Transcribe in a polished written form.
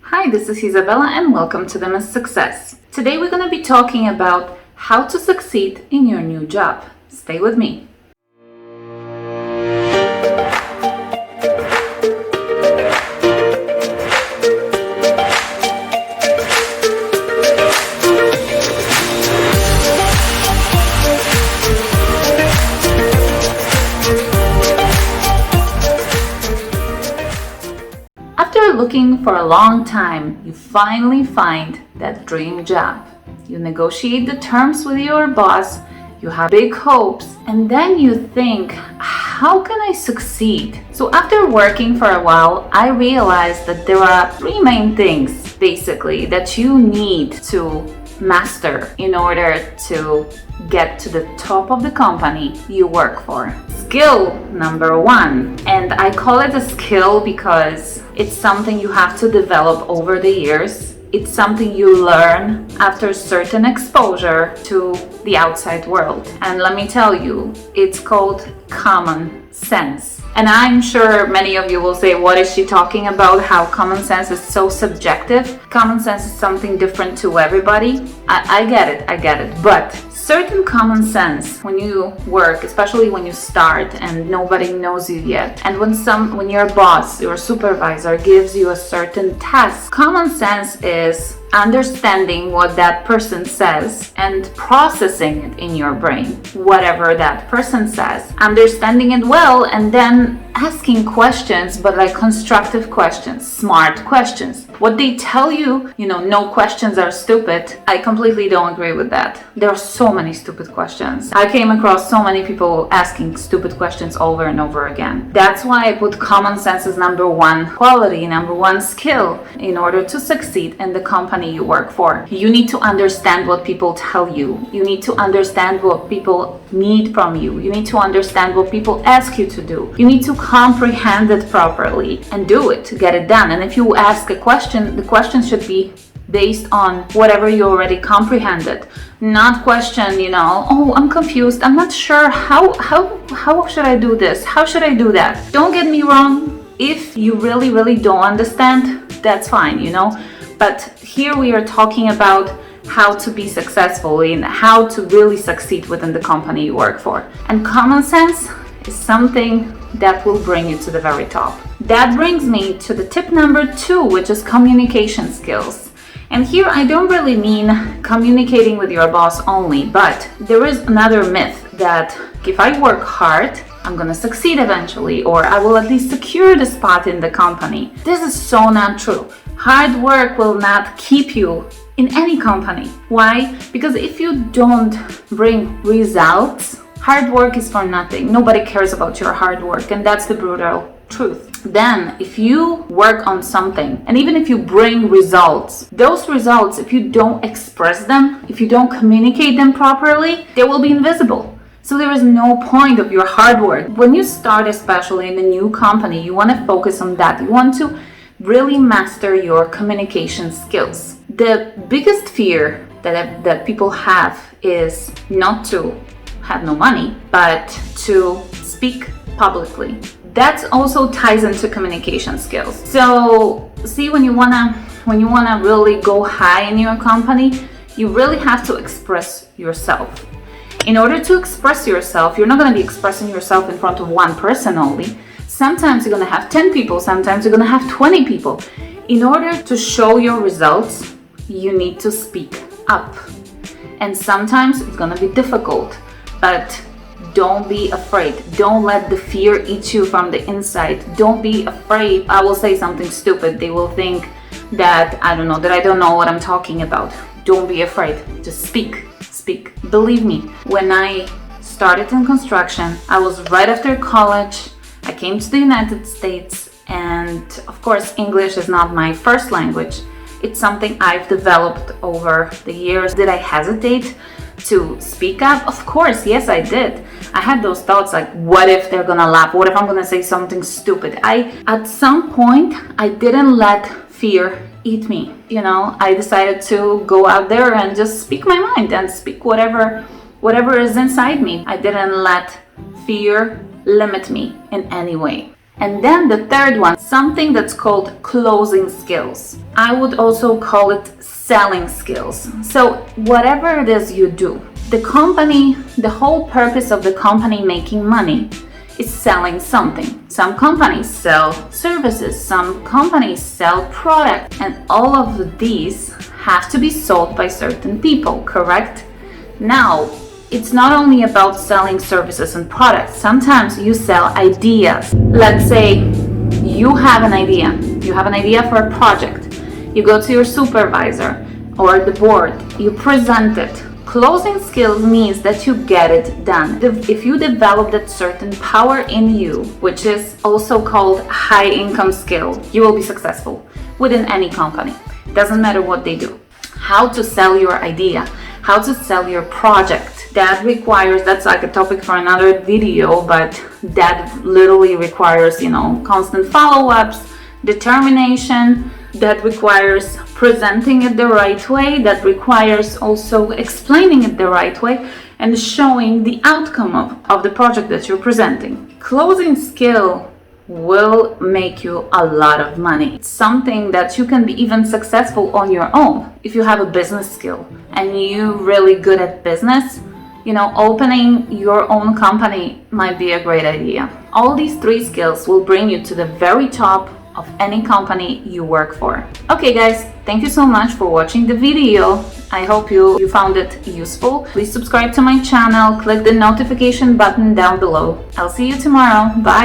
Hi, this is Isabella and welcome to The Miss Success. Today we're going to be talking about how to succeed in your new job. Stay with me. After looking for a long time, you finally find that dream job. You negotiate the terms with your boss, you have big hopes, and then you think, how can I succeed? So after working for a while, I realized that there are three main things, basically, that you need to master in order to get to the top of the company you work for. Skill number one, and I call it a skill because it's something you have to develop over the years. It's something you learn after certain exposure to the outside world. And let me tell you, it's called common sense. And I'm sure many of you will say, what is she talking about? How common sense is so subjective. Common sense is something different to everybody. I get it. But certain common sense when you work, especially when you start and nobody knows you yet, and when your boss, your supervisor gives you a certain task, common sense is understanding what that person says and processing it in your brain, whatever that person says, understanding it well, and then asking questions, but like constructive questions, smart questions. What they tell you, no questions are stupid. I completely don't agree with that. There are so many stupid questions. I came across so many people asking stupid questions over and over again. That's why I put common sense as number one quality, number one skill in order to succeed in the company you work for. You need to understand what people tell you. You need to understand what people need from you. You need to understand what people ask you to do. You need to comprehend it properly and do it, get it done. And if you ask a question, the question should be based on whatever you already comprehended. Not question, oh, I'm confused. I'm not sure. How should I do this? How should I do that? Don't get me wrong. If you really don't understand, that's fine, But here we are talking about how to be successful and how to really succeed within the company you work for. And common sense is something that will bring you to the very top. That brings me to the tip number two, which is communication skills. And here I don't really mean communicating with your boss only, but there is another myth that if I work hard, I'm gonna succeed eventually, or I will at least secure the spot in the company. This is so not true. Hard work will not keep you in any company. Why? Because if you don't bring results, hard work is for nothing. Nobody cares about your hard work, and that's the brutal truth. Then, if you work on something, and even if you bring results, those results, if you don't express them, if you don't communicate them properly, they will be invisible. So there is no point of your hard work. When you start, especially in a new company, you want to focus on that. You want to really master your communication skills. The biggest fear that people have is not to have no money, but to speak publicly. That also ties into communication skills. So see, when you wanna really go high in your company, you really have to express yourself. In order to express yourself, you're not gonna be expressing yourself in front of one person only. Sometimes you're gonna have 10 people, sometimes you're gonna have 20 people. In order to show your results, you need to speak up. And sometimes it's gonna be difficult, but don't be afraid. Don't let the fear eat you from the inside. Don't be afraid. I will say something stupid. They will think that I don't know what I'm talking about. Don't be afraid. Just speak. Believe me, when I started in construction, I was right after college. I came to the United States, and of course, English is not my first language. It's something I've developed over the years. Did I hesitate to speak up? Of course, yes, I did. I had those thoughts like, what if they're gonna laugh? What if I'm gonna say something stupid? At some point, I didn't let fear eat me. I decided to go out there and just speak my mind and speak whatever is inside me. I didn't let fear limit me in any way. And then the third one, something that's called closing skills. I would also call it selling skills. So whatever it is you do, the whole purpose of the company making money is selling something. Some companies sell services, some companies sell products, and all of these have to be sold by certain people, correct? Now, it's not only about selling services and products. Sometimes you sell ideas. Let's say you have an idea. You have an idea for a project. You go to your supervisor or the board. You present it. Closing skills means that you get it done. If you develop that certain power in you, which is also called high income skill, you will be successful within any company. Doesn't matter what they do. How to sell your idea, how to sell your project. That's like a topic for another video, but that literally requires, constant follow-ups, determination, that requires presenting it the right way, that requires also explaining it the right way and showing the outcome of the project that you're presenting. Closing skill will make you a lot of money. It's something that you can be even successful on your own. If you have a business skill and you're really good at business, opening your own company might be a great idea. All these 3 skills will bring you to the very top of any company you work for. Okay guys, thank you so much for watching the video. I hope you found it useful. Please subscribe to my channel, click the notification button down below. I'll see you tomorrow. Bye.